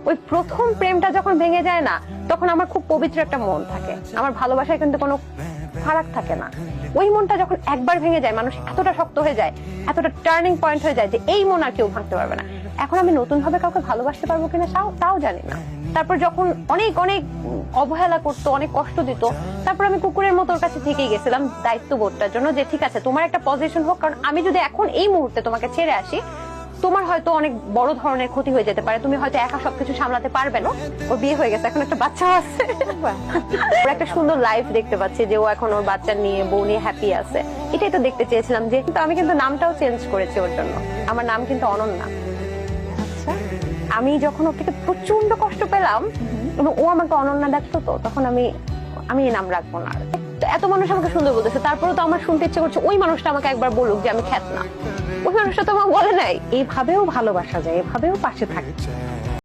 ওই প্রথম প্রেমটা যখন ভেঙে যায় না, তখন আমার খুব পবিত্র একটা মন থাকে, আমার ভালোবাসায় কিন্তু কোনো ফারাক থাকে না। ওই মনটা যখন একবার ভেঙে যায়, মানুষ এতটা শক্ত হয়ে যায়, এতটা টার্নিং পয়েন্ট হয়ে যায় যে এই মন আর কেউ ভাঙতে পারবে না। এখন আমি নতুন ভাবে কাউকে ভালোবাসতে পারবো কিনা তাও জানি না। তারপর যখন অনেক অনেক অবহেলা করতো, অনেক কষ্ট দিত, তারপর আমি কুকুরের মতো ওর কাছে থেকেই গেছিলাম দায়িত্ববোধটার জন্য, যে ঠিক আছে তোমার একটা পজিশন হোক, কারণ আমি যদি এখন এই মুহূর্তে তোমাকে ছেড়ে আসি, তোমার হয়তো অনেক বড় ধরনের ক্ষতি হয়ে যেতে পারে, তুমি হয়তো একা সবকিছু সামলাতে পারবে না। ওর বিয়ে হয়ে গেছে, এখন একটা বাচ্চা আছে, ওর একটা সুন্দর লাইফ দেখতে পাচ্ছি যে ও এখন ওর বাচ্চা নিয়ে, বউ নিয়ে হ্যাপি আছে। এটাই তো দেখতে চেয়েছিলাম। যে কিন্তু আমি কিন্তু নামটাও চেঞ্জ করেছি ওর জন্য, আমার নাম কিন্তু অনন্যা। আচ্ছা, আমি যখন ওর থেকে প্রচন্ড কষ্ট পেলাম এবং ও আমাকে অনন্যা ডাকতো, তো তখন আমি এই নাম রাখবো না। তো এত মানুষ আমাকে সুন্দর বলতেছে, তারপরেও তো আমার শুনতে ইচ্ছে করছে ওই মানুষটা আমাকে একবার বলুক যে আমি খ্যাত না। ওই মানুষটা তো আমাকে বলে নাই। এইভাবেও ভালোবাসা যায়, এভাবেও পাশে থাকে।